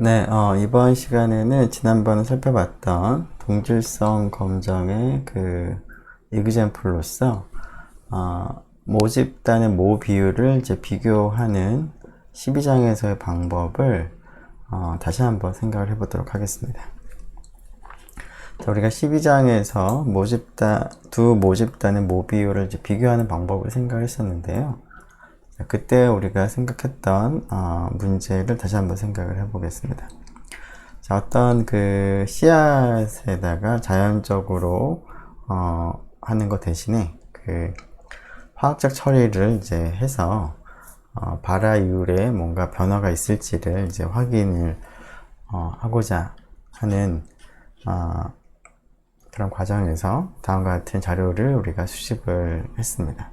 네, 이번 시간에는 지난번에 살펴봤던 동질성 검정의 그 이그젬플로서 모집단의 모 비율을 이제 비교하는 12장에서의 방법을 다시 한번 생각을 해보도록 하겠습니다. 자, 우리가 12장에서 두 모집단의 모 비율을 이제 비교하는 방법을 생각을 했었는데요. 그때 우리가 생각했던 문제를 다시 한번 생각을 해보겠습니다. 자, 어떤 그 씨앗에다가 자연적으로 하는 것 대신에 그 화학적 처리를 이제 해서 발화이율에 뭔가 변화가 있을지를 이제 확인을 하고자 하는 그런 과정에서 다음과 같은 자료를 우리가 수집을 했습니다.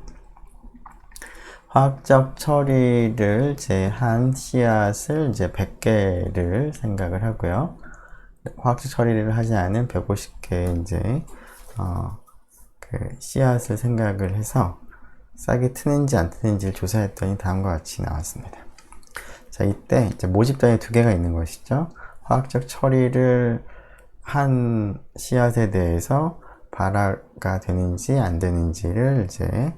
화학적 처리를 이제 한 씨앗을 이제 100개를 생각을 하고요. 화학적 처리를 하지 않은 150개 이제 그 씨앗을 생각을 해서 싹이 트는지 안 트는지를 조사했더니 다음과 같이 나왔습니다. 자, 이때 이제 모집단이 두 개가 있는 것이죠. 화학적 처리를 한 씨앗에 대해서 발화가 되는지 안 되는지를 이제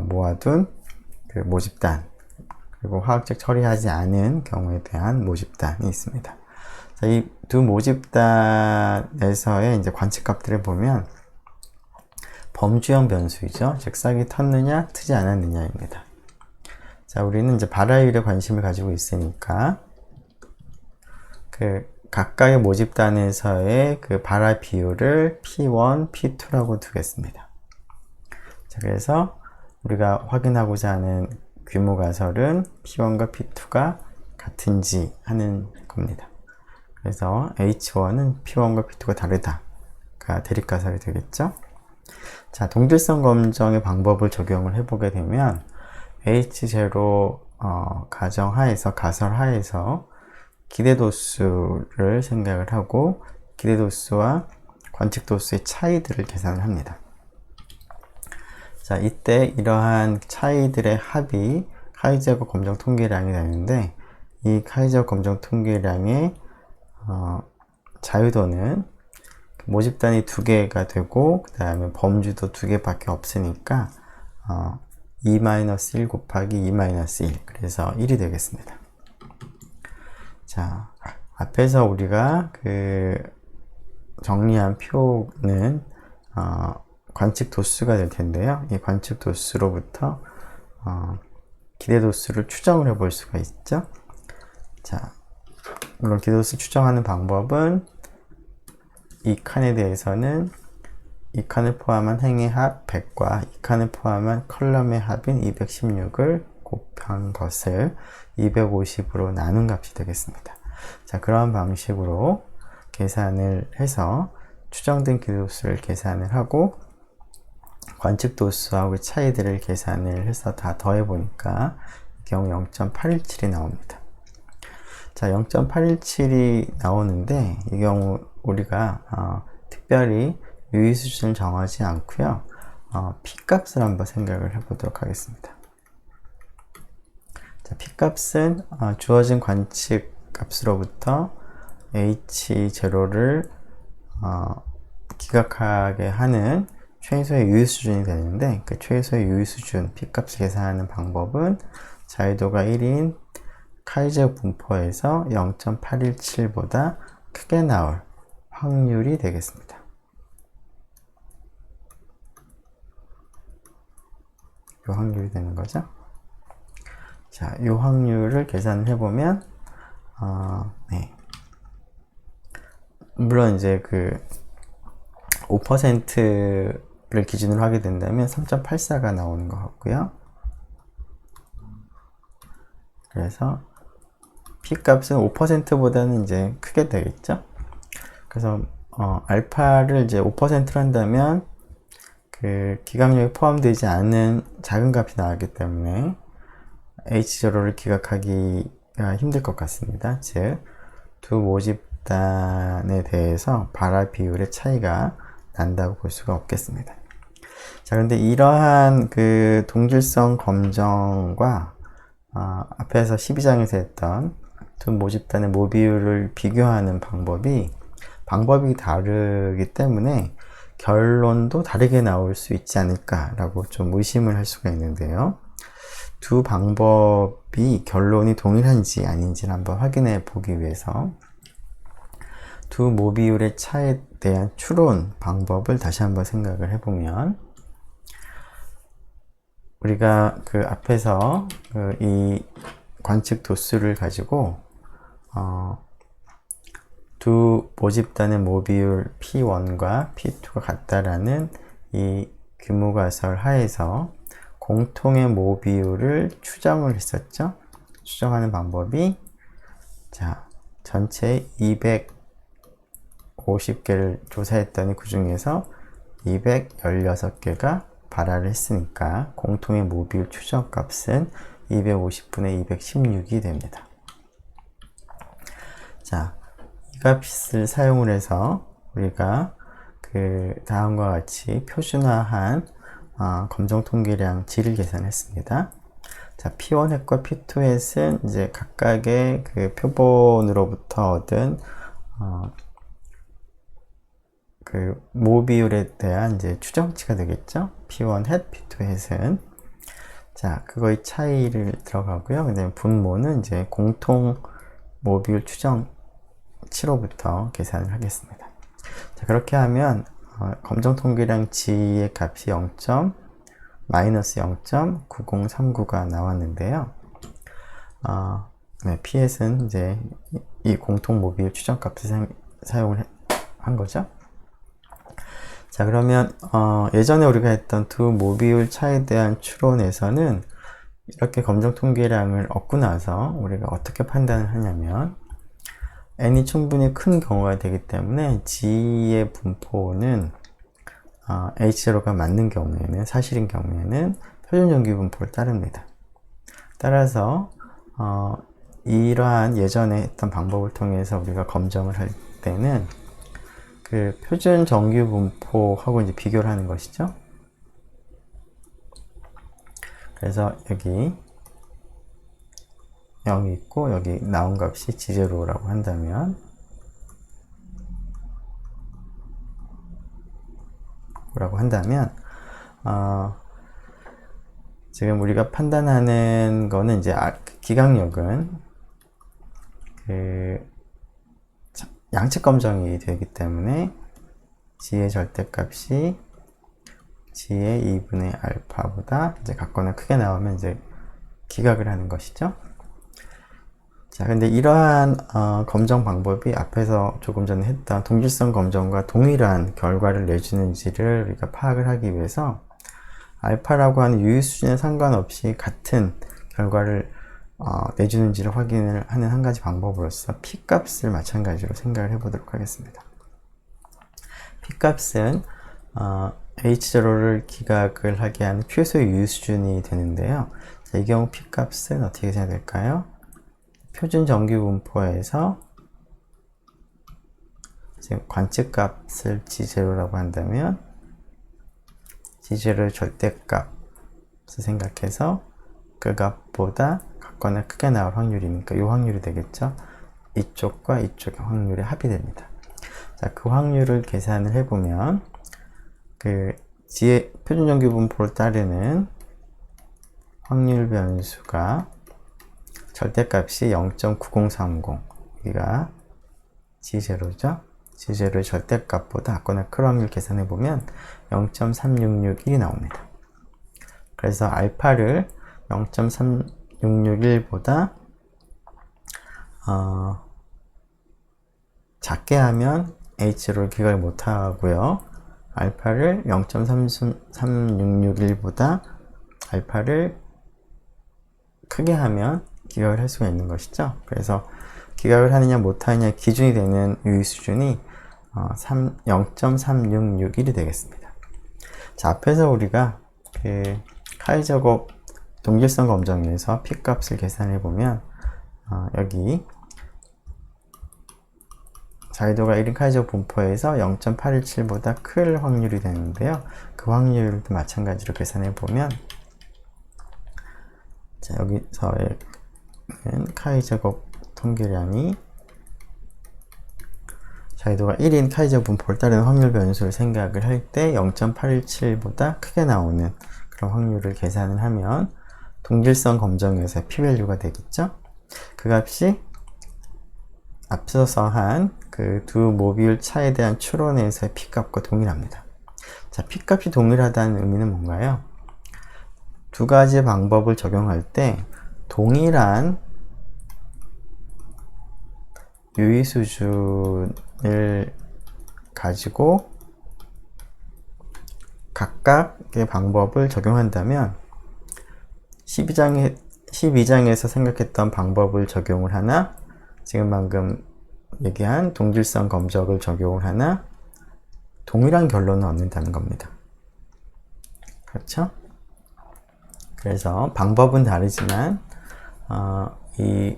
모아둔 그 모집단, 그리고 화학적 처리하지 않은 경우에 대한 모집단이 있습니다. 자, 이 두 모집단에서의 이제 관측값들을 보면 범주형 변수이죠. 즉 싹이 텄느냐 트지 않았느냐입니다. 자, 우리는 이제 발화율에 관심을 가지고 있으니까 그 각각의 모집단에서의 그 발화 비율을 P1, P2라고 두겠습니다. 자, 그래서 우리가 확인하고자 하는 규모 가설은 P1과 P2가 같은지 하는 겁니다. 그래서 H1은 P1과 P2가 다르다가 대립가설이 되겠죠. 자, 동질성 검정의 방법을 적용을 해보게 되면 H0 가정하에서 가설하에서 기대도수를 생각을 하고 기대도수와 관측도수의 차이들을 계산을 합니다. 자, 이때 이러한 차이들의 합이 카이제거 검정 통계량이 되는데 이 카이제거 검정 통계량의 자유도는 모집단이 두 개가 되고 그 다음에 범주도 두 개밖에 없으니까 2-1 곱하기 2-1 그래서 1이 되겠습니다. 자, 앞에서 우리가 그 정리한 표는 관측 도수가 될 텐데요. 이 관측 도수로부터 기대 도수를 추정을 해볼 수가 있죠. 자, 물론 기대 도수 추정하는 방법은 이 칸에 대해서는 이 칸을 포함한 행의 합 100과 이 칸을 포함한 컬럼의 합인 216을 곱한 것을 250으로 나눈 값이 되겠습니다. 자, 그런 방식으로 계산을 해서 추정된 기대도수를 계산을 하고 관측도수하고 차이들을 계산을 해서 다 더해보니까 이 경우 0.817이 나옵니다. 자, 0.817이 나오는데 이 경우 우리가 특별히 유의 수준을 정하지 않고요. P값을 한번 생각을 해보도록 하겠습니다. 자, P값은 주어진 관측 값으로부터 H0를 기각하게 하는 최소의 유의 수준이 되는데 그 최소의 유의 수준 P값을 계산하는 방법은 자유도가 1인 카이제거 분포에서 0.817보다 크게 나올 확률이 되겠습니다. 이 확률이 되는 거죠. 자, 이 확률을 계산을 해보면 네. 물론 이제 그 5%를 기준으로 하게 된다면 3.84가 나오는 것 같고요. 그래서 P값은 5%보다는 이제 크게 되겠죠. 그래서 알파를 이제 5%로 한다면 그 기각력이 포함되지 않은 작은 값이 나왔기 때문에 H0를 기각하기가 힘들 것 같습니다. 즉, 두 모집단에 대해서 발화 비율의 차이가 난다고 볼 수가 없겠습니다. 자, 그런데 이러한 그 동질성 검정과 앞에서 12장에서 했던 두 모집단의 모비율을 비교하는 방법이 다르기 때문에 결론도 다르게 나올 수 있지 않을까라고 좀 의심을 할 수가 있는데요. 두 방법이 결론이 동일한지 아닌지를 한번 확인해 보기 위해서 두 모비율의 차에 대한 추론 방법을 다시 한번 생각을 해보면, 우리가 그 앞에서 이 관측 도수를 가지고 두 모집단의 모비율 P1과 P2가 같다라는 이 규모가설 하에서 공통의 모비율을 추정을 했었죠. 추정하는 방법이, 자, 전체 250개를 조사했더니 그 중에서 216개가 발화를 했으니까 공통의 모비율 추정 값은 250분의 216이 됩니다. 자, 이 값을 사용을 해서 우리가 그 다음과 같이 표준화한 검정 통계량 G를 계산했습니다. 자, P1햇과 P2햇은 이제 각각의 그 표본으로부터 얻은 그 모비율에 대한 이제 추정치가 되겠죠. P1햇, P2햇은. 자, 그거의 차이를 들어가고요. 그 다음에 분모는 이제 공통 모비율 추정치로부터 계산을 하겠습니다. 자, 그렇게 하면 검정 통계량 G의 값이 마이너스 0.9039가 나왔는데요. 네, P햇은 이제 이 공통 모비율 추정 값을 사용을 한 거죠. 자, 그러면 예전에 우리가 했던 두 모비율 차에 대한 추론에서는 이렇게 검정 통계량을 얻고 나서 우리가 어떻게 판단을 하냐면, n이 충분히 큰 경우가 되기 때문에 G의 분포는 H0가 맞는 경우에는, 사실인 경우에는 표준정규 분포를 따릅니다. 따라서 이러한 예전에 했던 방법을 통해서 우리가 검정을 할 때는 그 표준 정규 분포하고 이제 비교를 하는 것이죠. 그래서 여기 0이 있고 여기 나온 값이 G0라고 한다면, 지금 우리가 판단하는 거는 이제 기각력은 그 양측 검정이 되기 때문에 G의 절대값이 G의 2분의 알파보다 이제 같거나 크게 나오면 이제 기각을 하는 것이죠. 자, 근데 이러한 검정 방법이 앞에서 조금 전에 했던 동질성 검정과 동일한 결과를 내주는지를 우리가 파악을 하기 위해서 알파라고 하는 유의 수준에 상관없이 같은 결과를 내주는지를 확인을 하는 한 가지 방법으로서 P값을 마찬가지로 생각을 해보도록 하겠습니다. P값은 H0를 기각을 하게 하는 최소의 유의 수준이 되는데요. 자, 이 경우 P값은 어떻게 생각될까요? 표준 정규 분포에서 지금 관측값을 G0라고 한다면 G0의 절대값을 생각해서 그 값보다 같거나 크게 나올 확률이니까 이 확률이 되겠죠. 이쪽과 이쪽의 확률의 합이 됩니다. 자, 그 확률을 계산을 해보면 그 G의 표준정규 분포를 따르는 확률 변수가 절대값이 0.9030, 여기가 G0죠. G0의 절대값보다 같거나 큰 확률 계산해보면 0.3661이 나옵니다. 그래서 알파를 0.3661보다 작게 하면 H를 기각을 못하고요. 알파를 0.3661보다 알파를 크게 하면 기각을 할 수가 있는 것이죠. 그래서 기각을 하느냐 못하느냐 기준이 되는 유의 수준이 0.3661이 되겠습니다. 자, 앞에서 우리가 그 카이저곡 동질성 검정에서 P값을 계산해 보면 여기 자유도가 1인 카이저곡 분포에서 0.817보다 클 확률이 되는데요. 그 확률도 마찬가지로 계산해 보면, 자, 여기서의 카이저곡 통계량이 자유도가 1인 카이저 분포를 따르는 확률 변수를 생각을 할 때 0.817보다 크게 나오는 그런 확률을 계산을 하면 동질성 검정에서의 p-밸류가 되겠죠. 그 값이 앞서서 한 그 두 모듈 차에 대한 추론에서의 p값과 동일합니다. 자, p값이 동일하다는 의미는 뭔가요? 두 가지 방법을 적용할 때 동일한 유의 수준을 가지고 각각의 방법을 적용한다면 12장에서 생각했던 방법을 적용을 하나, 지금 방금 얘기한 동질성 검정을 적용을 하나 동일한 결론을 얻는다는 겁니다. 그렇죠? 그래서 방법은 다르지만 이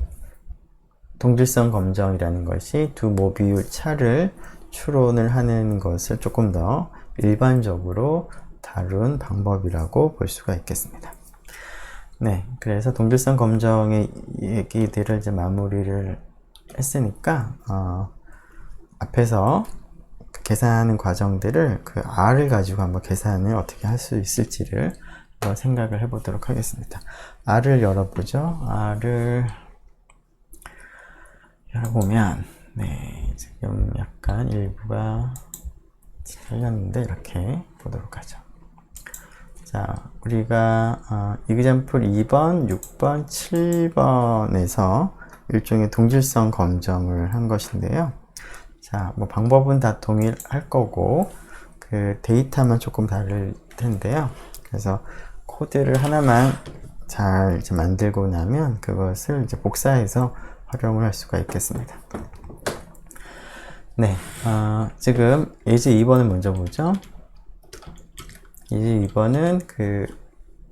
동질성 검정이라는 것이 두 모듈 차를 추론을 하는 것을 조금 더 일반적으로 다룬 방법이라고 볼 수가 있겠습니다. 네, 그래서 동질성 검정의 얘기들을 이제 마무리를 했으니까 앞에서 계산하는 과정들을 그 R을 가지고 한번 계산을 어떻게 할 수 있을지를 생각을 해보도록 하겠습니다. R을 열어보죠. R을 열어보면 네, 지금 약간 일부가 틀렸는데 이렇게 보도록 하죠. 자, 우리가 example 2번, 6번, 7번에서 일종의 동질성 검정을 한 것인데요. 자, 뭐 방법은 다 동일할 거고 그 데이터만 조금 다를 텐데요. 그래서 코드를 하나만 잘 이제 만들고 나면 그것을 이제 복사해서 활용을 할 수가 있겠습니다. 네, 지금 예제 2번을 먼저 보죠. 예제 2번은 그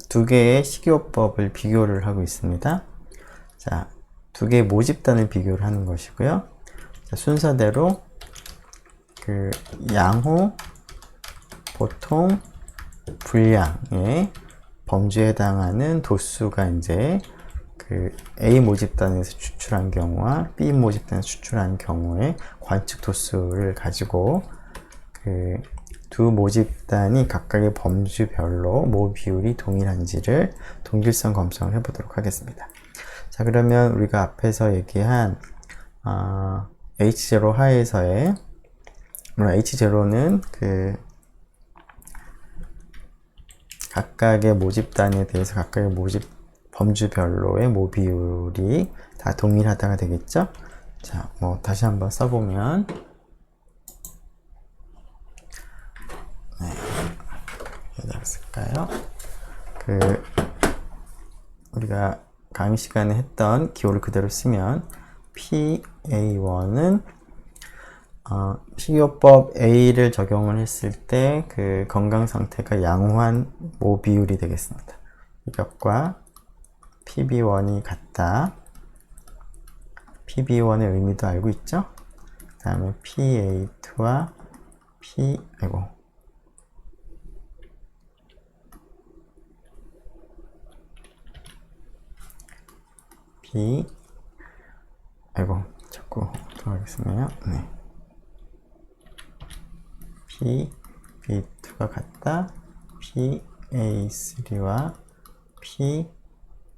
두 개의 식이요법을 비교를 하고 있습니다. 자, 두 개의 모집단을 비교를 하는 것이고요. 자, 순서대로 그 양호, 보통, 불량의 범주에 해당하는 도수가 이제 그 A 모집단에서 추출한 경우와 B 모집단에서 추출한 경우의 관측 도수를 가지고 그 두 모집단이 각각의 범주별로 모 비율이 동일한지를 동질성 검증을 해보도록 하겠습니다. 자, 그러면 우리가 앞에서 얘기한 H0 하에서의 H0는 그 각각의 모집단에 대해서 각각의 모집 범주별로의 모 비율이 다 동일하다가 되겠죠? 자, 뭐 다시 한번 써보면 네, 여기다 쓸까요? 그 우리가 강의 시간에 했던 기호를 그대로 쓰면 PA1은 식이요법 A를 적용을 했을 때 그 건강 상태가 양호한 모 비율이 되겠습니다. 이것과 PB1이 같다. PB1의 의미도 알고 있죠? 그 다음에 PA2와 자꾸 들어가겠습니다. 네. PB2가 같다. PA3와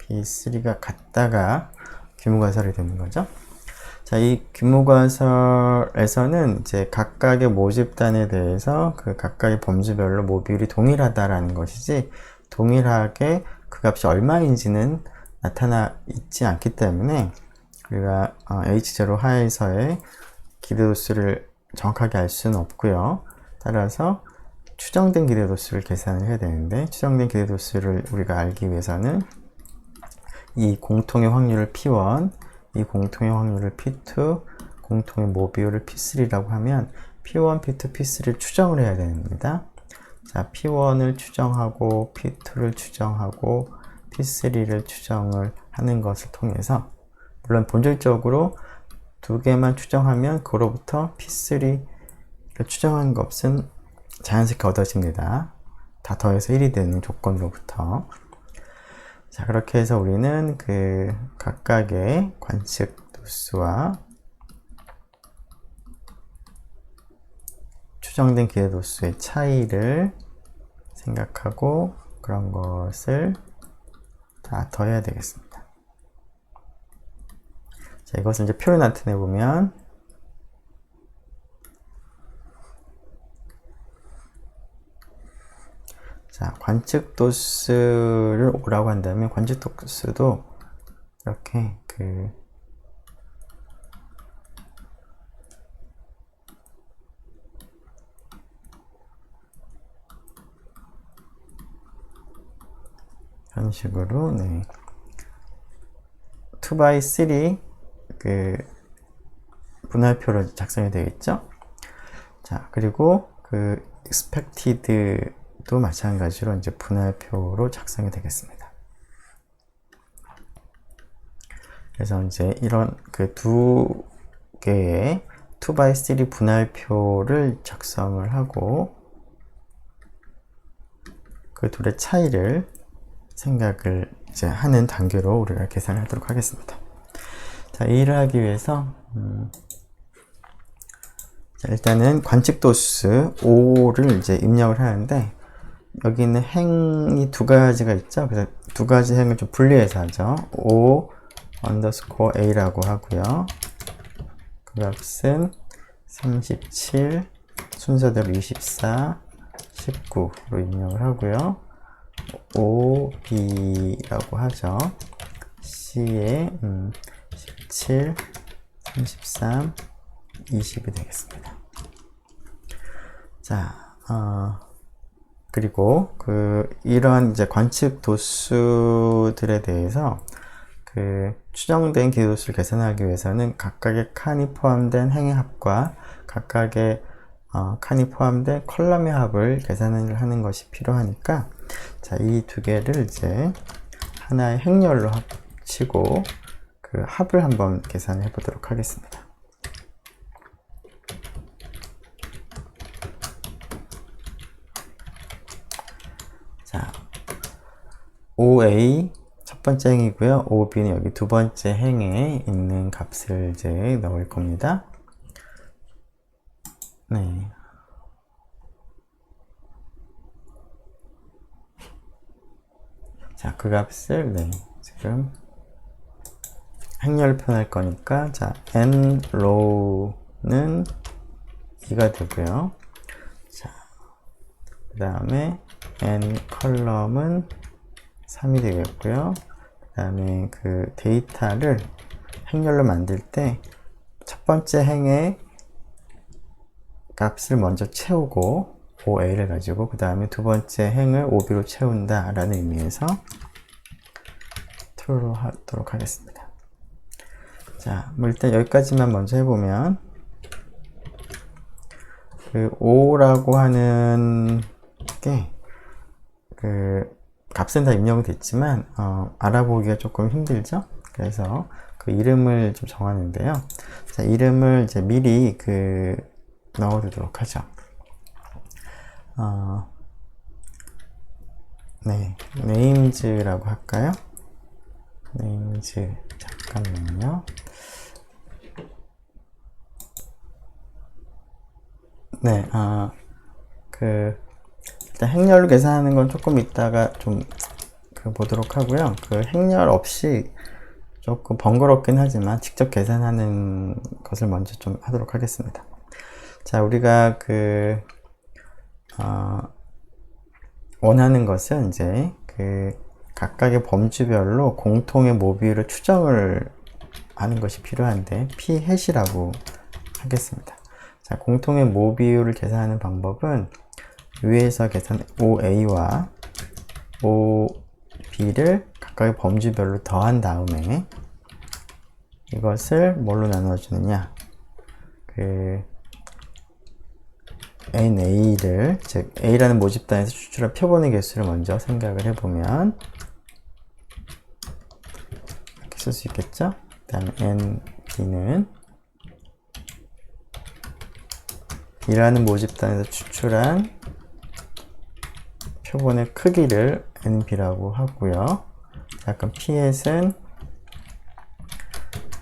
PB3가 같다가 규모가설이 되는 거죠. 자, 이 규모가설에서는 이제 각각의 모집단에 대해서 그 각각의 범주별로 모 비율이 동일하다라는 것이지 동일하게 그 값이 얼마인지는 나타나 있지 않기 때문에 우리가 H0 하에서의 기대도수를 정확하게 알 수는 없고요. 따라서 추정된 기대도수를 계산을 해야 되는데 추정된 기대도수를 우리가 알기 위해서는 이 공통의 확률을 P1, 이 공통의 확률을 P2, 공통의 모 비율을 P3라고 하면 P1, P2, P3를 추정을 해야 됩니다. 자, P1을 추정하고 P2를 추정하고 P3를 추정을 하는 것을 통해서 물론 본질적으로 두 개만 추정하면 그로부터 P3를 추정한 값은 자연스럽게 얻어집니다. 다 더해서 1이 되는 조건으로부터. 자, 그렇게 해서 우리는 그 각각의 관측 도수와 추정된 기대 도수의 차이를 생각하고 그런 것을 다 더해야 되겠습니다. 자, 이것을 이제 표로 나타내 보면 자, 관측 도수를 5라고 한다면 관측 도수도 이렇게 이런 식으로 2x3 분할표로 작성이 되겠죠. 자, 그리고 expected도 마찬가지로 이제 분할표로 작성이 되겠습니다. 그래서 이제 이런 두 개의 2x3 분할표를 작성을 하고 그 둘의 차이를 생각을 이제 하는 단계로 우리가 계산을 하도록 하겠습니다. 자, 이 일을 하기 위해서 자, 일단은 관측 도수 5를 이제 입력을 하는데 여기 있는 행이 두 가지가 있죠. 그래서 두 가지 행을 좀 분리해서 하죠. 5 언더스코어 a라고 하고요. 그 값은 37 순서대로 24 19로 입력을 하고요. 5b라고 하죠. c에 17 33 20이 되겠습니다. 자, 그리고 이러한 이제 관측 도수들에 대해서 추정된 기대 도수를 계산하기 위해서는 각각의 칸이 포함된 행의 합과 각각의 칸이 포함된 컬럼의 합을 계산을 하는 것이 필요하니까, 자, 이 두 개를 이제 하나의 행렬로 합치고 그 합을 한번 계산해 보도록 하겠습니다. 자, 5a 첫 번째 행이고요. 5b는 여기 두 번째 행에 있는 값을 이제 넣을 겁니다. 네. 자, 그 값을 지금 행렬을 표현할 거니까, 자, n row는 2가 되고요. 자, 그 다음에 n 컬럼은 3이 되겠고요. 그 다음에 그 데이터를 행렬로 만들 때 첫 번째 행의 값을 먼저 채우고 5a를 가지고 그 다음에 두 번째 행을 5b로 채운다 라는 의미에서 true로 하도록 하겠습니다. 자, 뭐 일단 여기까지만 먼저 해보면 그 5라고 하는 게 값은 다 입력이 됐지만 알아보기가 조금 힘들죠. 그래서 그 이름을 좀 정하는데요. 자, 이름을 이제 미리 넣어두도록 하죠. names라고 할까요? names, 잠깐만요. 네, 일단 행렬로 계산하는 건 조금 이따가 좀 보도록 하고요. 행렬 없이 조금 번거롭긴 하지만 직접 계산하는 것을 먼저 좀 하도록 하겠습니다. 자, 우리가 원하는 것은 이제 각각의 범주별로 공통의 모비율을 추정을 하는 것이 필요한데 p 해시라고 하겠습니다. 자, 공통의 모비율을 계산하는 방법은 위에서 계산 5a와 5b를 각각의 범주별로 더한 다음에 이것을 뭘로 나눠주느냐, na를, 즉 a라는 모집단에서 추출한 표본의 개수를 먼저 생각을 해보면 이렇게 쓸 수 있겠죠. 그 다음에 nb는 이라는 모집단에서 추출한 표본의 크기를 nb라고 하고요. 자, 그럼 p햇은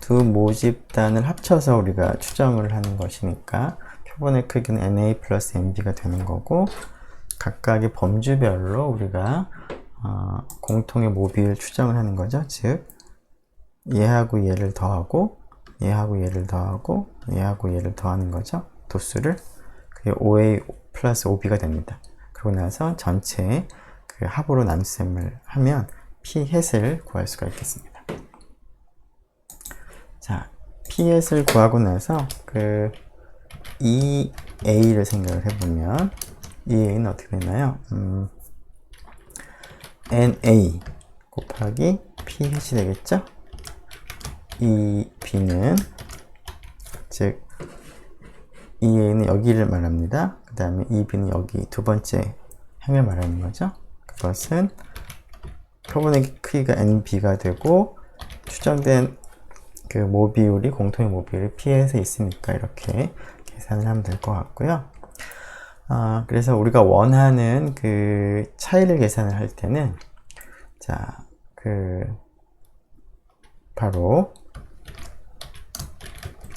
두 모집단을 합쳐서 우리가 추정을 하는 것이니까 표본의 크기는 NA 플러스 NB가 되는 거고, 각각의 범주별로 우리가 공통의 모비율 추정을 하는 거죠. 즉 얘하고 얘를 더하고 얘하고 얘를 더하고 얘하고 얘를 더하는 거죠. 도수를. 그게 OA 플러스 OB가 됩니다. 그러고 나서 전체 그 합으로 나눗셈을 하면 P햇을 구할 수가 있겠습니다. 자, P햇을 구하고 나서 그 EA를 생각을 해보면 EA는 어떻게 되나요? NA 곱하기 P햇이 되겠죠? 이 B는, 즉 EA는 여기를 말합니다. 그 다음에 EB는 여기 두 번째 행을 말하는 거죠. 그것은 표본의 크기가 NB가 되고 추정된 그 모비율이, 공통의 모비율이 P에서 있으니까 이렇게 계산을 하면 될 것 같고요. 그래서 우리가 원하는 그 차이를 계산을 할 때는, 자, 바로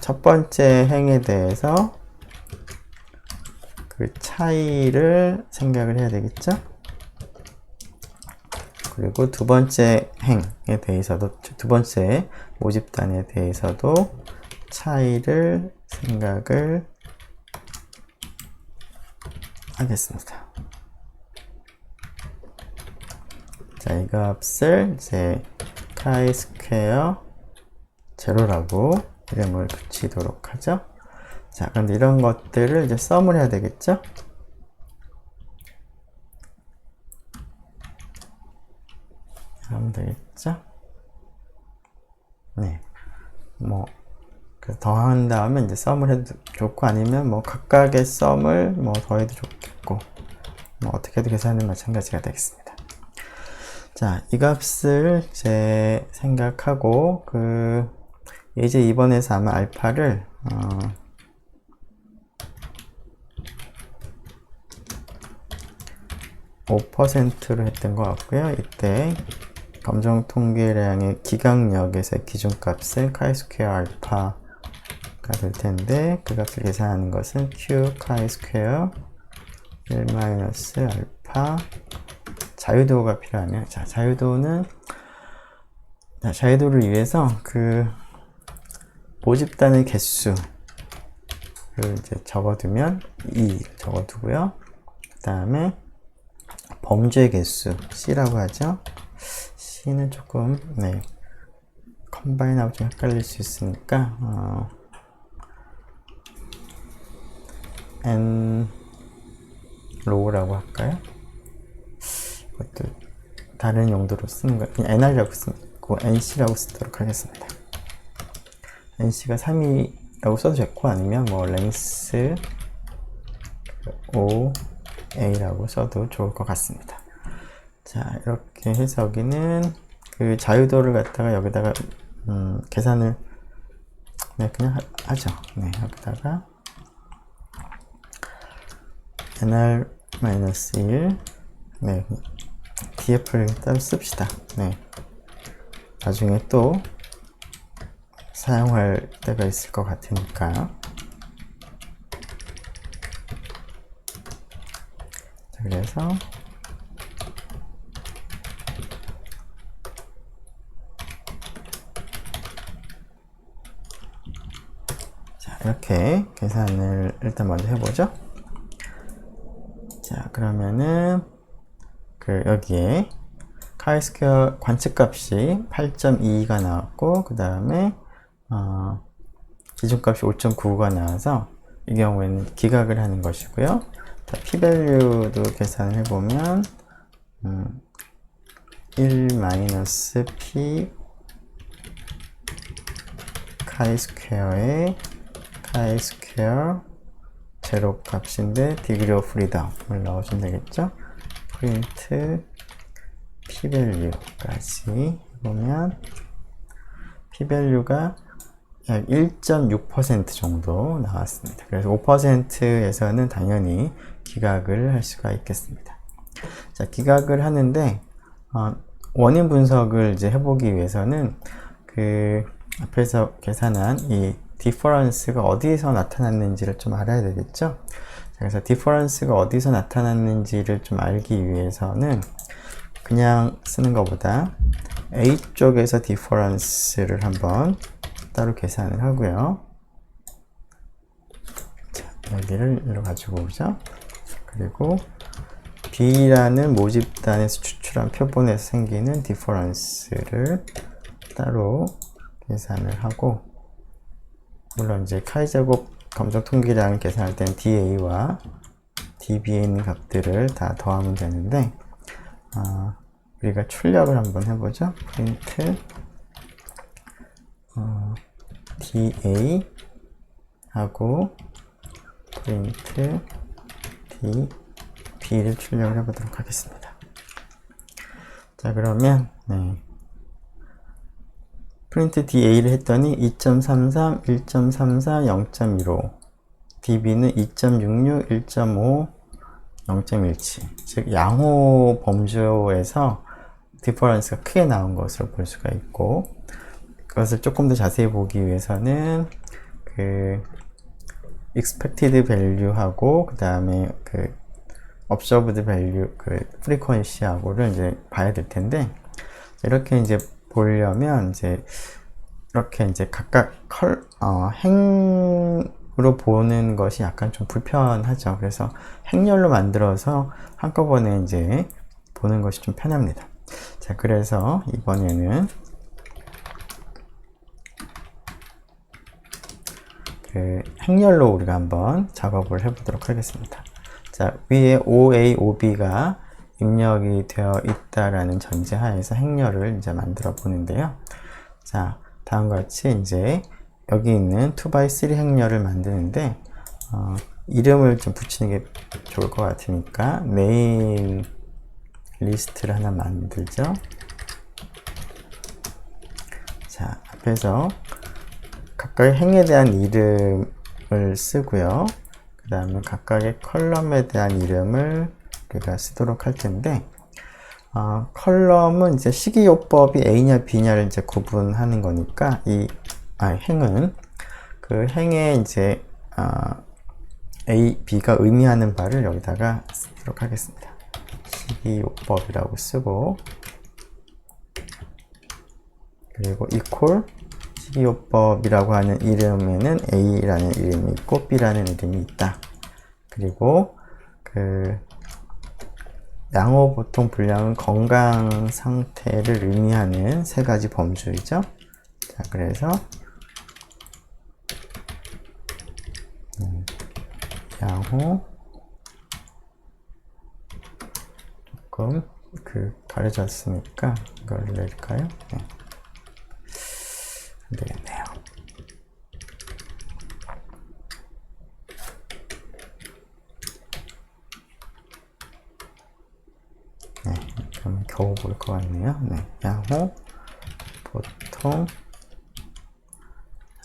첫 번째 행에 대해서 그 차이를 생각을 해야 되겠죠? 그리고 두 번째 행에 대해서도, 두 번째 모집단에 대해서도 차이를 생각을 하겠습니다. 자, 이 값을 이제 카이 스퀘어 제로라고 이름을 붙이도록 하죠. 자, 그런데 이런 것들을 이제 썸을 해야 되겠죠? 하면 되겠죠? 네. 뭐, 더한 다음에 이제 썸을 해도 좋고, 아니면 뭐 각각의 썸을 뭐 더해도 좋겠고, 뭐 어떻게 해도 계산은 마찬가지가 되겠습니다. 자, 이 값을 이제 생각하고, 이제 이번에서 아마 알파를 5%로 했던 것 같고요. 이때 검정 통계량의 기각력에서의 기준값은 카이 스퀘어 알파가 될 텐데, 그 값을 계산하는 것은 Q 카이 스퀘어 1 마이너스 알파. 자유도가 필요하면, 자, 자유도를 위해서 그 모집단의 개수를 이제 적어두면 2 적어두고요. 그 다음에 범죄 개수 C라고 하죠. C는 조금 컴바인하고 좀 헷갈릴 수 있으니까 N 로우라고 할까요? 이것도 다른 용도로 쓰는 거, 그냥 NR이라고 쓰고 NC라고 쓰도록 하겠습니다. NC가 3이라고 써도 좋고, 아니면 뭐 랭스 OA라고 써도 좋을 것 같습니다. 자, 이렇게 해서 여기는 그 자유도를 갖다가 여기다가 계산을 그냥 하죠. 여기다가 NR-1 DF를 따로 씁시다. 나중에 또 사용할 때가 있을 것 같으니까. 자, 그래서 자, 이렇게 계산을 일단 먼저 해보죠. 자, 그러면은 여기에 카이 스퀘어 관측값이 8.22가 나왔고, 그 다음에 기준값이 5.99가 나와서 이 경우에는 기각을 하는 것이고요. 자, P밸류도 계산을 해보면 1-P 카이 스퀘어의 카이 스퀘어 제로 값인데 디그리 오브 프리덤을 넣어주면 되겠죠. 프린트 P밸류까지 보면 P밸류가 약 1.6% 정도 나왔습니다. 그래서 5%에서는 당연히 기각을 할 수가 있겠습니다. 자, 기각을 하는데 원인 분석을 이제 해보기 위해서는 앞에서 계산한 이 디퍼런스가 어디서 나타났는지를 좀 알아야 되겠죠? 그래서 디퍼런스가 어디서 나타났는지를 좀 알기 위해서는 그냥 쓰는 것보다 A 쪽에서 디퍼런스를 한번 따로 계산을 하고요. 자, 여기를 일로 가지고 오죠. 그리고 B라는 모집단에서 추출한 표본에서 생기는 디퍼런스를 따로 계산을 하고, 물론 이제 카이제곱 검정 통계량을 계산할 때는 DA와 DB에 있는 값들을 다 더하면 되는데, 우리가 출력을 한번 해보죠. 프린트 DA 하고 프린트 DB를 출력을 해보도록 하겠습니다. 자, 그러면 프린트 DA를 했더니 2.33, 1.34, 0.15, DB는 2.66, 1.5, 0.17. 즉 양호 범주에서 디퍼런스가 크게 나온 것으로 볼 수가 있고, 그것을 조금 더 자세히 보기 위해서는 그 expected value하고 그 다음에 그 observed value, 그 frequency하고를 이제 봐야 될 텐데, 이렇게 이제 보려면 이제 이렇게 이제 각각 행으로 보는 것이 약간 좀 불편하죠. 그래서 행렬로 만들어서 한꺼번에 이제 보는 것이 좀 편합니다. 자, 그래서 이번에는 그 행렬로 우리가 한번 작업을 해보도록 하겠습니다. 자, 위에 OA, OB가 입력이 되어 있다라는 전제 하에서 행렬을 이제 만들어 보는데요. 자, 다음과 같이 이제 여기 있는 2x3 행렬을 만드는데, 이름을 좀 붙이는 게 좋을 것 같으니까 네임 리스트를 하나 만들죠. 자, 앞에서 각각의 행에 대한 이름을 쓰고요. 그 다음에 각각의 컬럼에 대한 이름을 우리가 쓰도록 할 텐데, 컬럼은 이제 식이요법이 A냐 B냐를 이제 구분하는 거니까 행은 그 행에 이제 A, B가 의미하는 바를 여기다가 쓰도록 하겠습니다. 식이요법이라고 쓰고, 그리고 equal 식이요법이라고 하는 이름에는 A라는 이름이 있고 B라는 이름이 있다. 그리고 그 양호 보통 분량은 건강 상태를 의미하는 세 가지 범주이죠. 자, 그래서 양호 조금 가려졌으니까 이걸 낼까요? 네. 안 되겠네요. 네, 그럼 겨우 볼 것 같네요. 네, 양호 보통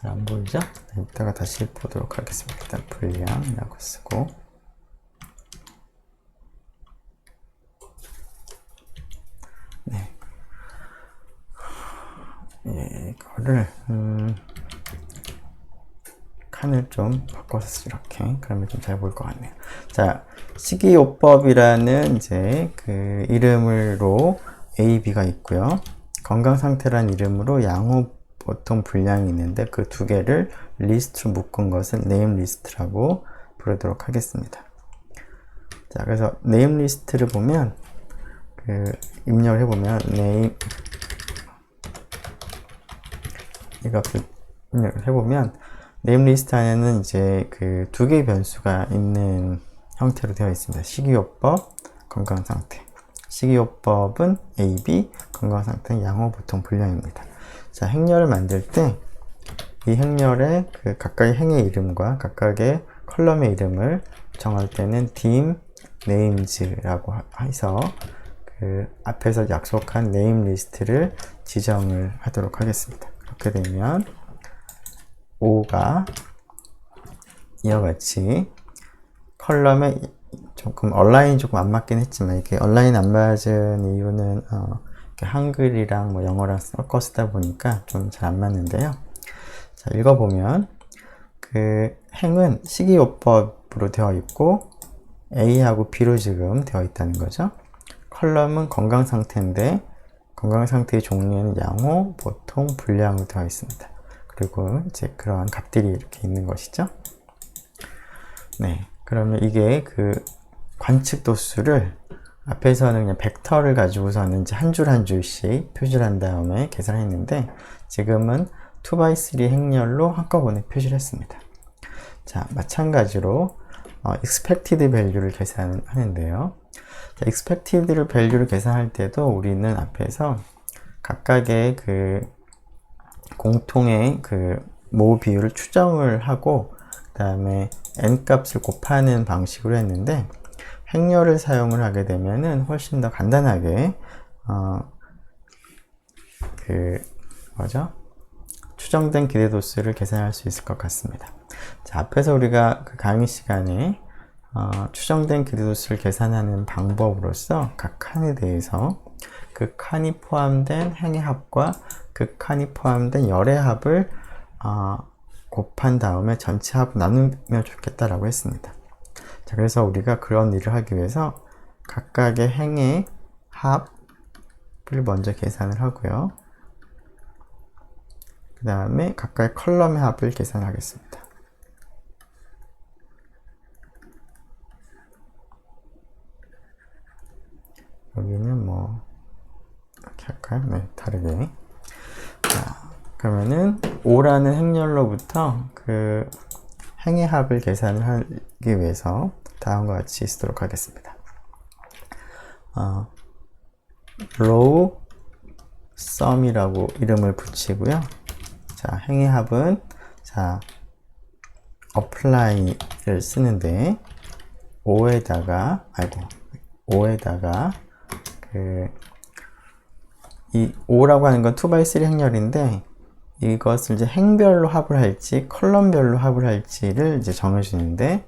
잘 안 보이죠? 네, 이따가 다시 보도록 하겠습니다. 일단 분량이라고 쓰고, 네, 이거를 칸을 좀 바꿔서 이렇게, 그러면 좀 잘 보일 것 같네요. 자, 식이요법이라는 이제 그 이름으로 A, B가 있고요. 건강 상태란 이름으로 양호 보통 분량이 있는데, 그 두 개를 리스트로 묶은 것을 네임 리스트라고 부르도록 하겠습니다. 자, 그래서 네임 리스트를 보면 입력을 해보면 네임 이 값을 입력을 해보면 네임 리스트 안에는 이제 그 두 개의 변수가 있는 형태로 되어 있습니다. 식이요법, 건강 상태. 식이요법은 AB, 건강 상태는 양호 보통 분량입니다. 자, 행렬을 만들 때 이 행렬의 그 각각의 행의 이름과 각각의 컬럼의 이름을 정할 때는 dim names라고 해서 그 앞에서 약속한 네임 리스트를 지정을 하도록 하겠습니다. 그렇게 되면 O가 이와 같이 컬럼에 조금 얼라인이 조금 안 맞긴 했지만, 이게 얼라인 안 맞은 이유는 한글이랑 뭐 영어랑 섞어 쓰다 보니까 좀 잘 안 맞는데요. 자, 읽어보면 그 행은 식이요법으로 되어 있고 A하고 B로 지금 되어 있다는 거죠. 컬럼은 건강 상태인데 건강 상태의 종류에는 양호, 보통, 불량으로 되어 있습니다. 그리고 이제 그러한 값들이 이렇게 있는 것이죠. 네, 그러면 이게 그 관측 도수를 앞에서는 그냥 벡터를 가지고서는 이제 한 줄 한 줄씩 표시를 한 다음에 계산했는데 지금은 2x3 행렬로 한꺼번에 표시를 했습니다. 자, 마찬가지로 expected value를 계산하는데요. 자, expected value를 계산할 때도 우리는 앞에서 각각의 그 공통의 그 모 비율을 추정을 하고 그 다음에 n 값을 곱하는 방식으로 했는데 행렬을 사용을 하게 되면은 훨씬 더 간단하게 추정된 기대도수를 계산할 수 있을 것 같습니다. 자, 앞에서 우리가 그 강의 시간에 추정된 기대도수를 계산하는 방법으로서 각 칸에 대해서 그 칸이 포함된 행의 합과 그 칸이 포함된 열의 합을 곱한 다음에 전체 합을 나누면 좋겠다라고 했습니다. 자, 그래서 우리가 그런 일을 하기 위해서 각각의 행의 합을 먼저 계산을 하고요. 그 다음에 각각의 컬럼의 합을 계산하겠습니다. 여기는 뭐 이렇게 할까요? 네, 다르게. 자, 그러면은 5라는 행렬로부터 그 행의 합을 계산을 하기 위해서 다음과 같이 쓰도록 하겠습니다. row sum이라고 이름을 붙이고요. 자, 행의 합은 자 apply를 쓰는데 5에다가 이 5라고 하는 건 2x3 행렬인데 이것을 이제 행별로 합을 할지 컬럼별로 합을 할지를 이제 정해주는데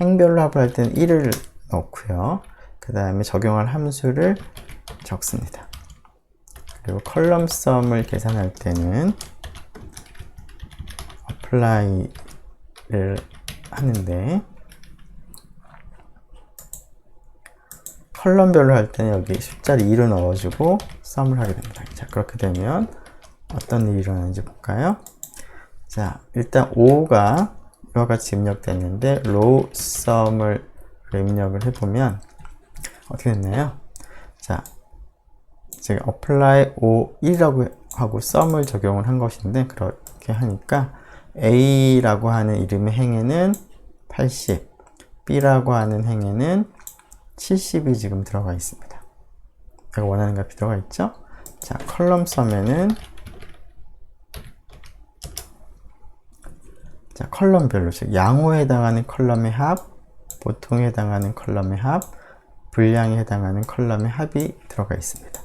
행별로 합을 할 때는 1을 넣고요. 그 다음에 적용할 함수를 적습니다. 그리고 컬럼 썸을 계산할 때는 apply를 하는데 컬럼별로 할 때는 여기 숫자를 2로 넣어주고 썸을 하게 됩니다. 자, 그렇게 되면 어떤 일이 일어나는지 볼까요? 자, 일단 5가 이와 같이 입력됐는데 row sum을 입력을 해보면 어떻게 됐나요? 자, 제가 apply 5, 1이라고 하고 sum을 적용을 한 것인데 그렇게 하니까 A라고 하는 이름의 행에는 80, B라고 하는 행에는 70이 지금 들어가 있습니다. 제가 원하는 값이 들어가 있죠? 자, 컬럼 썸에는 자, 컬럼별로 즉 양호에 해당하는 컬럼의 합, 보통에 해당하는 컬럼의 합, 불량에 해당하는 컬럼의 합이 들어가 있습니다.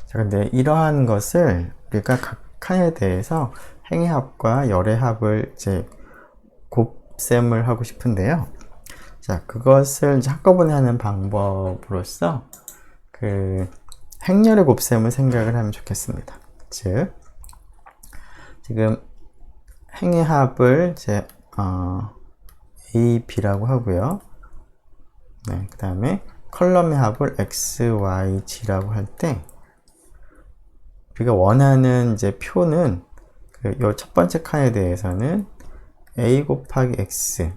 자, 근데 이러한 것을 우리가 각 칸에 대해서 행의 합과 열의 합을 이제 곱셈을 하고 싶은데요. 자, 그것을 이제 한꺼번에 하는 방법으로서 그 행렬의 곱셈을 생각을 하면 좋겠습니다. 즉, 지금 행의 합을 이제 A, B라고 하고요. 네, 그 다음에 컬럼의 합을 X, Y, G라고 할 때 우리가 원하는 이제 표는 요 첫 번째 칸에 대해서는 A 곱하기 X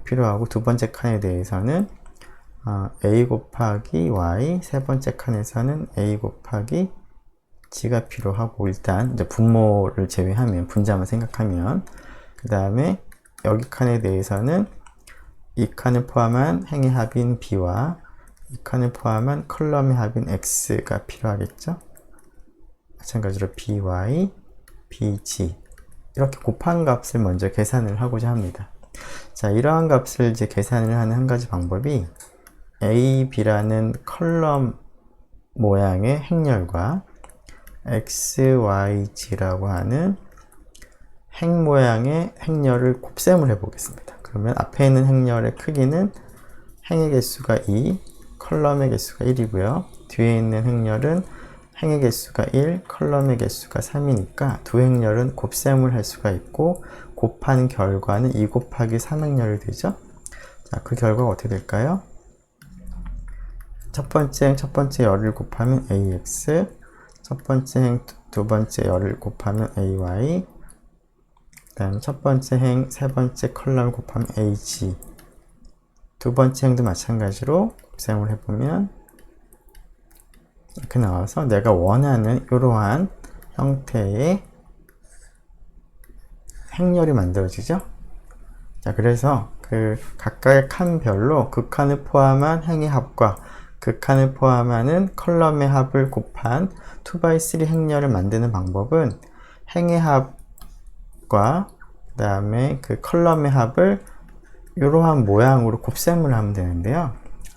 필요하고 두 번째 칸에 대해서는 A 곱하기 Y, 세 번째 칸에서는 A 곱하기 G가 필요하고 일단 이제 분모를 제외하면 분자만 생각하면 그 다음에 여기 칸에 대해서는 이 칸을 포함한 행의 합인 B와 이 칸을 포함한 컬럼의 합인 X가 필요하겠죠. 마찬가지로 BY, BG 이렇게 곱한 값을 먼저 계산을 하고자 합니다. 자, 이러한 값을 이제 계산을 하는 한 가지 방법이 A, B라는 컬럼 모양의 행렬과 X, Y, G라고 하는 행 모양의 행렬을 곱셈을 해 보겠습니다. 그러면 앞에 있는 행렬의 크기는 행의 개수가 2, 컬럼의 개수가 1이고요. 뒤에 있는 행렬은 행의 개수가 1, 컬럼의 개수가 3이니까 두 행렬은 곱셈을 할 수가 있고 곱한 결과는 2 곱하기 3행렬이 되죠. 자, 그 결과가 어떻게 될까요? 첫 번째 행 첫 번째 열을 곱하면 ax, 첫 번째 행 두 번째 열을 곱하면 ay, 그 다음 첫 번째 행 세 번째 컬럼을 곱하면 ag, 두 번째 행도 마찬가지로 곱셈을 해보면 이렇게 나와서 내가 원하는 이러한 형태의 행렬이 만들어지죠. 자, 그래서 그 각각의 칸별로 그 칸을 포함한 행의 합과 그 칸을 포함하는 컬럼의 합을 곱한 2x3 행렬을 만드는 방법은 행의 합과 그 다음에 그 컬럼의 합을 이러한 모양으로 곱셈을 하면 되는데요.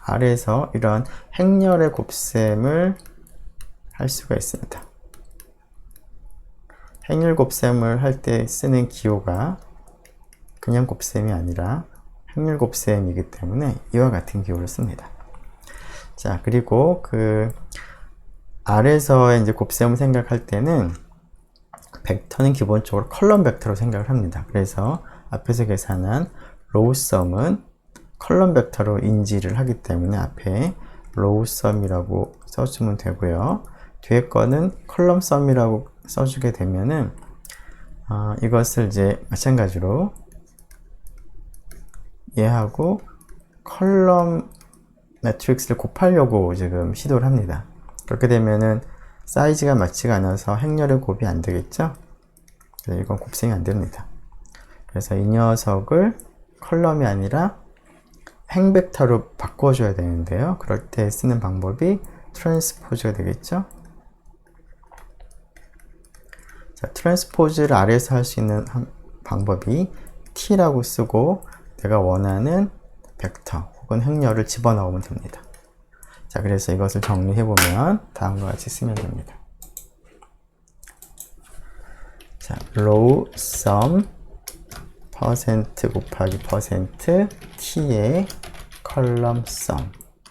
아래에서 이런 행렬의 곱셈을 할 수가 있습니다. 행렬 곱셈을 할 때 쓰는 기호가 그냥 곱셈이 아니라 행렬 곱셈이기 때문에 이와 같은 기호를 씁니다. 자, 그리고 그 아래에서의 이제 곱셈을 생각할 때는 벡터는 기본적으로 컬럼 벡터로 생각을 합니다. 그래서 앞에서 계산한 로우 썸은 컬럼 벡터로 인지를 하기 때문에 앞에 로우 썸이라고 써주면 되고요. 뒤에 거는 컬럼 썸이라고 써주게 되면은 이것을 이제 마찬가지로 얘하고 컬럼 매트릭스를 곱하려고 지금 시도를 합니다. 그렇게 되면은 사이즈가 맞지가 않아서 행렬의 곱이 안 되겠죠? 그래서 이건 곱셈이 안 됩니다. 그래서 이 녀석을 컬럼이 아니라 행벡터로 바꿔줘야 되는데요. 그럴 때 쓰는 방법이 트랜스포즈가 되겠죠? 자, 트랜스포즈를 아래에서 할 수 있는 방법이 t라고 쓰고 내가 원하는 벡터 혹은 행렬을 집어넣으면 됩니다. 자, 그래서 이것을 정리해보면 다음과 같이 쓰면 됩니다. 자, row sum 퍼센트 곱하기 퍼센트 t의 컬럼 썸을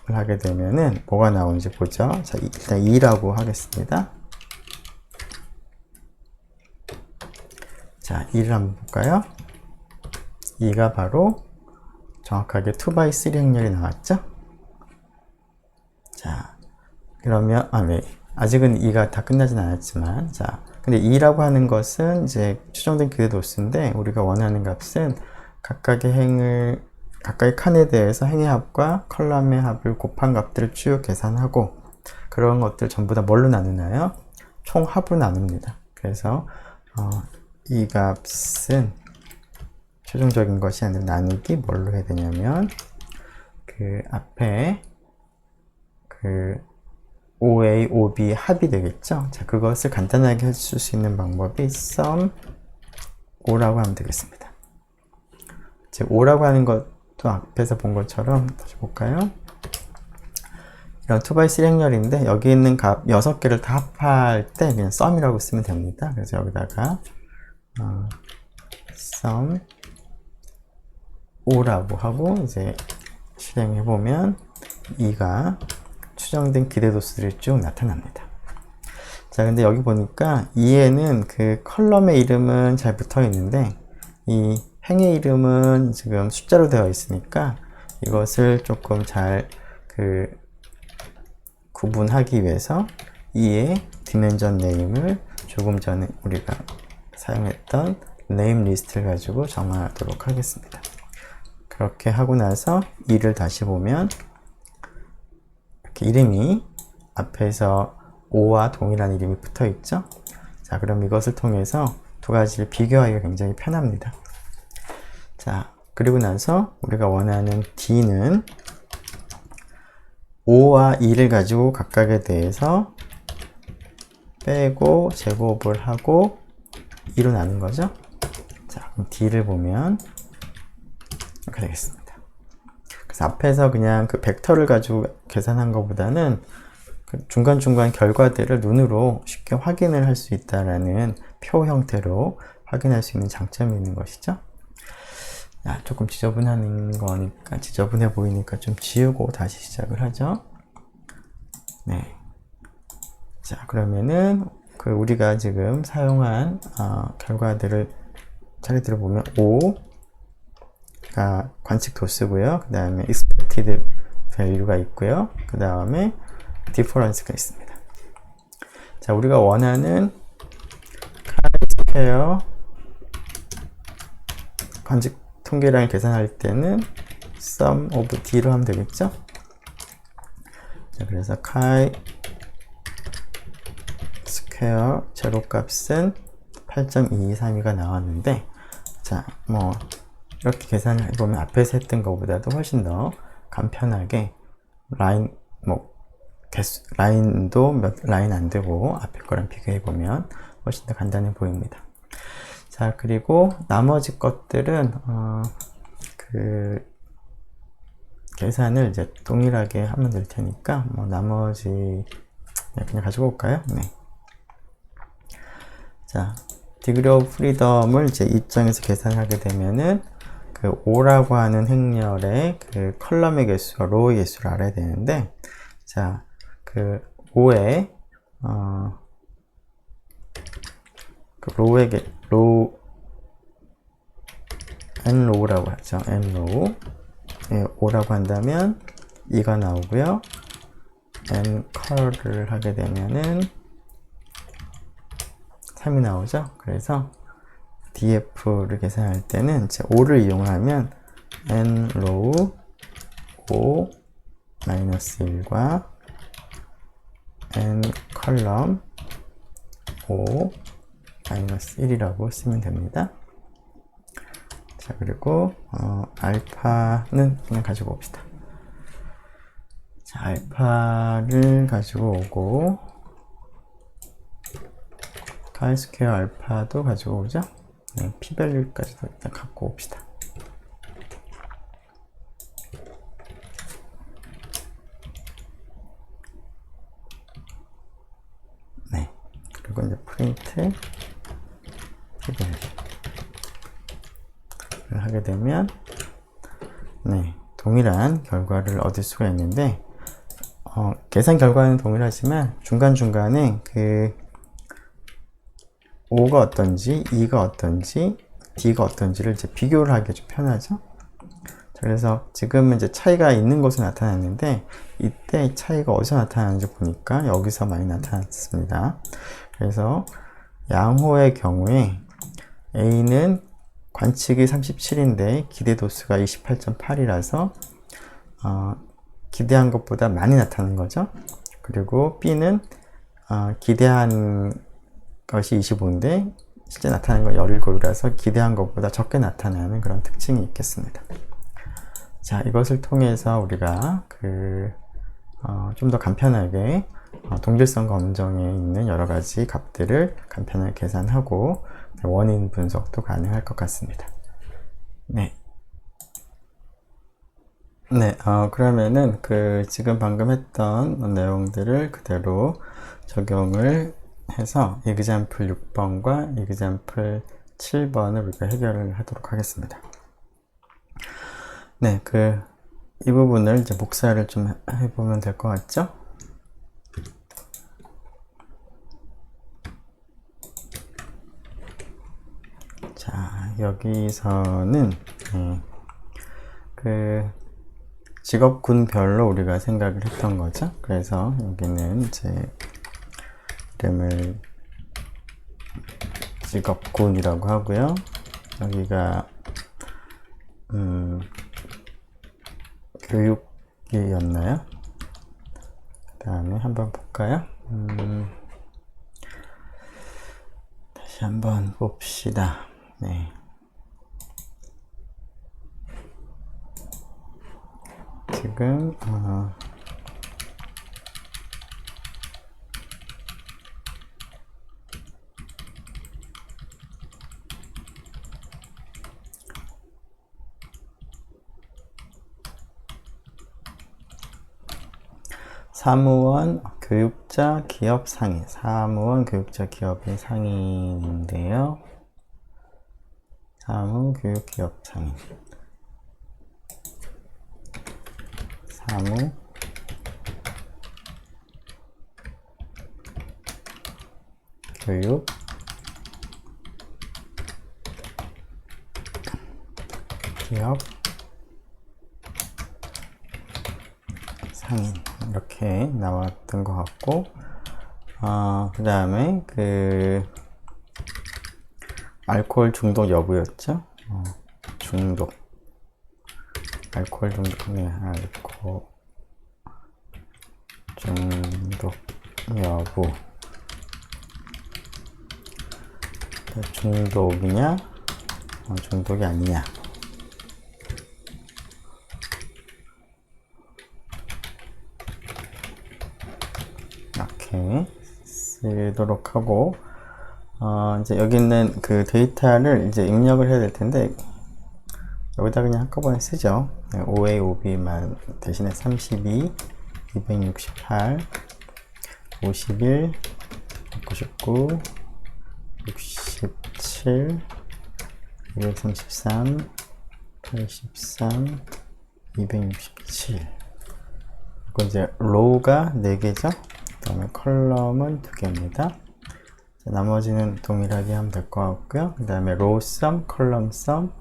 하게 되면은 뭐가 나오는지 보죠. 자, 일단 2라고 하겠습니다. 자, 2를 한번 볼까요? 2가 바로 정확하게 2x3 행렬이 나왔죠? 자, 그러면, 네. 아직은 2가 다 끝나진 않았지만, 자, 근데 2라고 하는 것은 이제 추정된 기대 도수인데, 우리가 원하는 값은 각각의 칸에 대해서 행의 합과 컬럼의 합을 곱한 값들을 쭉 계산하고, 그런 것들 전부 다 뭘로 나누나요? 총 합으로 나눕니다. 그래서, 이 값은 최종적인 것이 아니라 나누기 뭘로 해야 되냐면 그 앞에 그 OA, OB 합이 되겠죠. 자, 그것을 간단하게 해줄 수 있는 방법이 sum O라고 하면 되겠습니다. 즉 O라고 하는 것도 앞에서 본 것처럼 다시 볼까요? 이런 2x3 행렬인데 여기 있는 값 6개를 다 합할 때 그냥 sum이라고 쓰면 됩니다. 그래서 여기다가 sum O라고 하고 이제 실행해보면 2가 추정된 기대도수들이 쭉 나타납니다. 자, 근데 여기 보니까 2에는 그 컬럼의 이름은 잘 붙어 있는데 이 행의 이름은 지금 숫자로 되어 있으니까 이것을 조금 잘 구분하기 위해서 2의 디멘전 네임을 조금 전에 우리가 사용했던 네임 리스트를 가지고 정하도록 하겠습니다. 그렇게 하고 나서 2를 다시 보면 이렇게 이름이 앞에서 5와 동일한 이름이 붙어 있죠. 자, 그럼 이것을 통해서 두 가지를 비교하기가 굉장히 편합니다. 자, 그리고 나서 우리가 원하는 D는 5와 2를 가지고 각각에 대해서 빼고 제곱을 하고 2로 나눈 거죠. 자, 그럼 D를 보면 이렇게 되겠습니다. 그래서 앞에서 그냥 그 벡터를 가지고 계산한 것보다는 그 중간중간 결과들을 눈으로 쉽게 확인을 할 수 있다라는 표 형태로 확인할 수 있는 장점이 있는 것이죠. 야, 조금 지저분해 보이니까 좀 지우고 다시 시작을 하죠. 네. 자, 그러면은 그 우리가 지금 사용한 결과들을 자리들을 보면 O가 관측 도수고요. 그 다음에 expected value가 있고요. 그 다음에 difference가 있습니다. 자, 우리가 원하는 chi-square 관측 통계량을 계산할 때는 sum of d로 하면 되겠죠? 자, 그래서 chi-square 제로 값은 8.2232가 나왔는데, 자, 뭐 이렇게 계산을 해보면 앞에서 했던 것보다도 훨씬 더 간편하게 라인도 몇 라인 안 되고 앞에 거랑 비교해 보면 훨씬 더 간단해 보입니다. 자, 그리고 나머지 것들은 그 계산을 이제 동일하게 하면 될 테니까 뭐 나머지 그냥 가지고 올까요? 네. 자, 디그리 오브 프리덤을 이제 입장에서 계산하게 되면은 그 O라고 하는 행렬의 그 컬럼의 개수와 로우의 개수를 알아야 되는데, 자, 그 O의 그 n 로우라고 하죠. n 로우. 예, 5라고 한다면 2가 나오고요. n 컬을 하게 되면은 3이 나오죠. 그래서 df를 계산할 때는 이제 5를 이용하면 n 로우 5 마이너스 1과 n 컬럼 5 마이너스 1이라고 쓰면 됩니다. 자, 그리고 알파는 그냥 가지고 옵시다. 자, 알파를 가지고 오고 chi-square 알파도 가지고 오죠. 네, p-value까지도 일단 갖고 옵시다. 네, 그리고 이제 프린트 p-value 하게 되면 네, 동일한 결과를 얻을 수가 있는데, 계산 결과는 동일하지만 중간중간에 그 O가 어떤지, E가 어떤지, D가 어떤지를 이제 비교를 하기 좀 편하죠. 그래서 지금은 이제 차이가 있는 곳에 나타났는데, 이때 차이가 어디서 나타나는지 보니까 여기서 많이 나타났습니다. 그래서 양호의 경우에 A는 관측이 37인데 기대 도수가 28.8이라서 기대한 것보다 많이 나타나는 거죠. 그리고 B는 기대한 것이 25인데 실제 나타나는 건 17이라서 기대한 것보다 적게 나타나는 그런 특징이 있겠습니다. 자, 이것을 통해서 우리가 좀 더 간편하게 동질성 검정에 있는 여러 가지 값들을 간편하게 계산하고 원인 분석도 가능할 것 같습니다. 네. 네, 그러면은 지금 방금 했던 내용들을 그대로 적용을 해서 example 6번과 example 7번을 우리가 해결을 하도록 하겠습니다. 네, 이 부분을 이제 복사를 좀 해보면 될 것 같죠? 자, 여기서는 직업군별로 우리가 생각을 했던 거죠. 그래서 여기는 이제 이름을 직업군이라고 하고요. 여기가 교육이었나요? 그 다음에 한번 볼까요? 다시 한번 봅시다. 네. 지금 사무원, 교육자, 기업 상인. 사무원, 교육자, 기업의 상인인데요. 사무, 교육, 기업 상인. 사무, 교육, 기업, 상인 이렇게 나왔던 것 같고, 그 다음에 알코올 중독 여부였죠. 중독, 알코올 중독, 네, 알코올 중독 여부. 중독이냐, 중독이 아니냐. 이렇게 쓰도록 하고, 이제 여기 있는 그 데이터를 이제 입력을 해야 될 텐데, 여기다 그냥 한꺼번에 쓰죠. 5A, 5B만 대신에 32, 268, 51, 99, 67, 233, 83, 267. 그리고 이제 로우가 4개죠. 그 다음에 컬럼은 2개입니다. 나머지는 동일하게 하면 될 것 같고요. 그 다음에 로우 썸, 컬럼 썸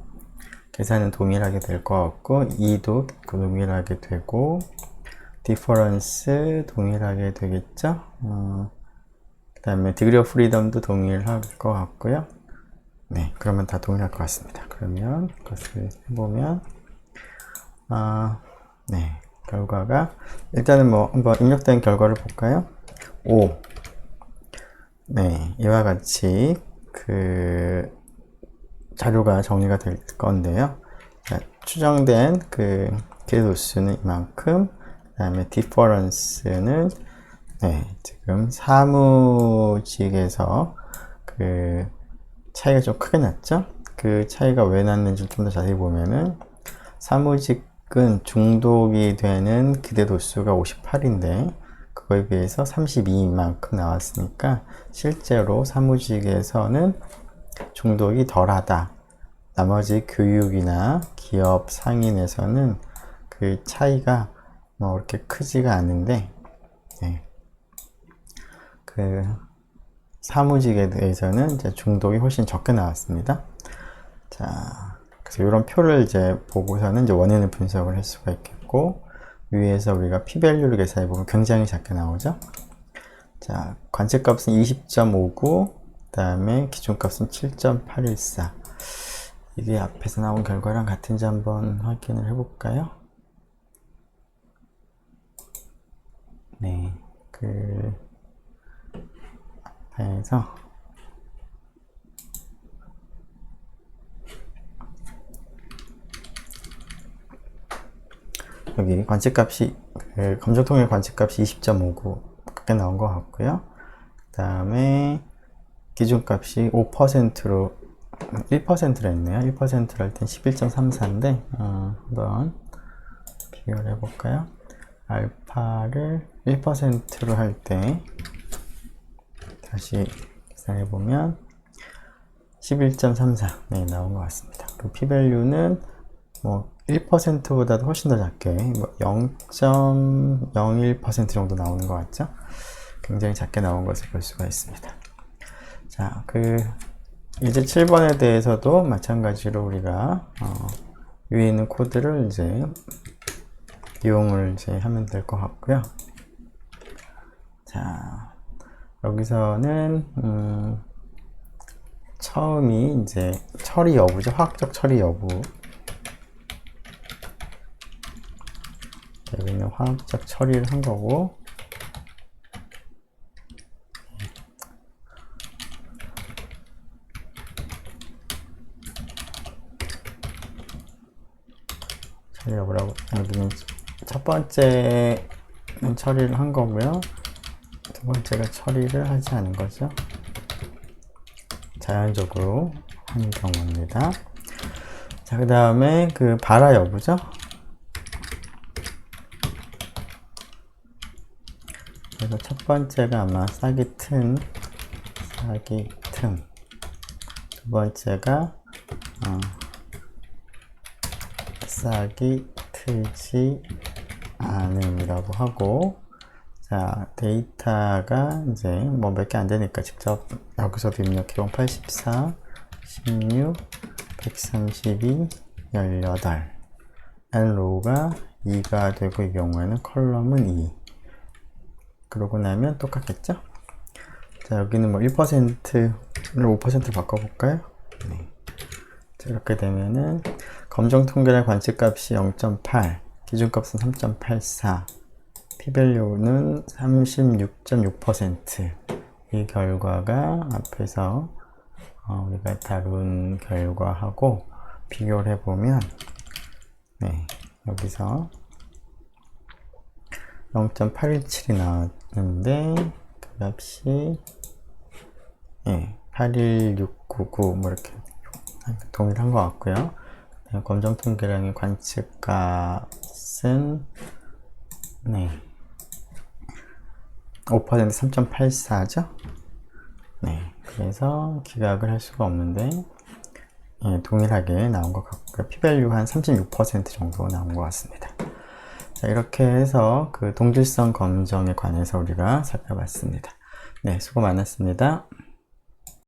계산은 동일하게 될 것 같고, 2도 동일하게 되고, 디퍼런스 동일하게 되겠죠. 그 다음에 디그리 오브 프리덤도 동일할 것 같고요. 네, 그러면 다 동일할 것 같습니다. 그러면 그것을 해보면, 네, 결과가 일단은 뭐 한번 입력된 결과를 볼까요? 5. 네, 이와 같이 그 자료가 정리가 될 건데요. 자, 추정된 그 개도수는 이만큼, 그 다음에 디퍼런스는 네, 지금 사무직에서 그 차이가 좀 크게 났죠? 그 차이가 왜 났는지 좀 더 자세히 보면은, 사무직은 중독이 되는 기대 도수가 58인데 그거에 비해서 32만큼 나왔으니까 실제로 사무직에서는 중독이 덜하다. 나머지 교육이나 기업 상인에서는 그 차이가 뭐 그렇게 크지가 않은데, 네, 그 사무직에 대해서는 이제 중독이 훨씬 적게 나왔습니다. 자, 그래서 이런 표를 이제 보고서는 이제 원인을 분석을 할 수가 있겠고, 위에서 우리가 p-value를 계산해 보면 굉장히 작게 나오죠. 자, 관측값은 20.59, 그 다음에 기준값은 7.814. 이게 앞에서 나온 결과랑 같은지 한번 확인을 해볼까요? 네, 그 앞에서 여기 관측값이, 그 검정통일 관측값이 20.59 그렇게 나온 것 같고요. 그 다음에 기준값이 5%로 1%로 했네요. 1%로 할 땐 11.34인데 한번 비교를 해볼까요? 알파를 1%로 할 때 다시 계산해보면 11.34 네, 나온 것 같습니다. 그리고 p-value는 뭐 1%보다도 훨씬 더 작게 뭐 0.01% 정도 나오는 것 같죠? 굉장히 작게 나온 것을 볼 수가 있습니다. 자, 이제 7번에 대해서도 마찬가지로 우리가 위에 있는 코드를 이제 이용을 이제 하면 될 것 같고요. 자, 여기서는 처음이 이제 처리 여부죠. 화학적 처리 여부. 여기는 화학적 처리를 한 거고, 처리 여부라고, 여기는 첫 번째는 처리를 한 거고요. 두 번째가 처리를 하지 않은 거죠. 자연적으로 한 경우입니다. 자, 그 다음에 그 발화 여부죠. 그래서 첫 번째가 아마 싹이 튼, 두 번째가 싹이 트지 않음이라고 하고, 자, 자, 데이터가 이제 뭐 몇 개 안 되니까 직접 여기서도 입력해본 84, 16, 132, 18. and row가 2가 되고 이 경우에는 컬럼은 2. 그러고 나면 똑같겠죠? 자, 여기는 뭐 1%를 5%로 바꿔볼까요? 네. 자, 이렇게 되면은 검정 통계량 관측값이 0.8, 기준값은 3.84, p-value는 36.6%. 이 결과가 앞에서 우리가 다룬 결과하고 비교를 해보면, 네, 여기서 0.817이 나왔는데 그 값이 81699 뭐 이렇게 동일한 것 같고요. 검정 통계량의 관측값은 5% 3.84죠. 네, 그래서 기각을 할 수가 없는데 동일하게 나온 것 같고요. p-value 한 36% 정도 나온 것 같습니다. 자, 이렇게 해서 그 동질성 검정에 관해서 우리가 살펴봤습니다. 네, 수고 많았습니다.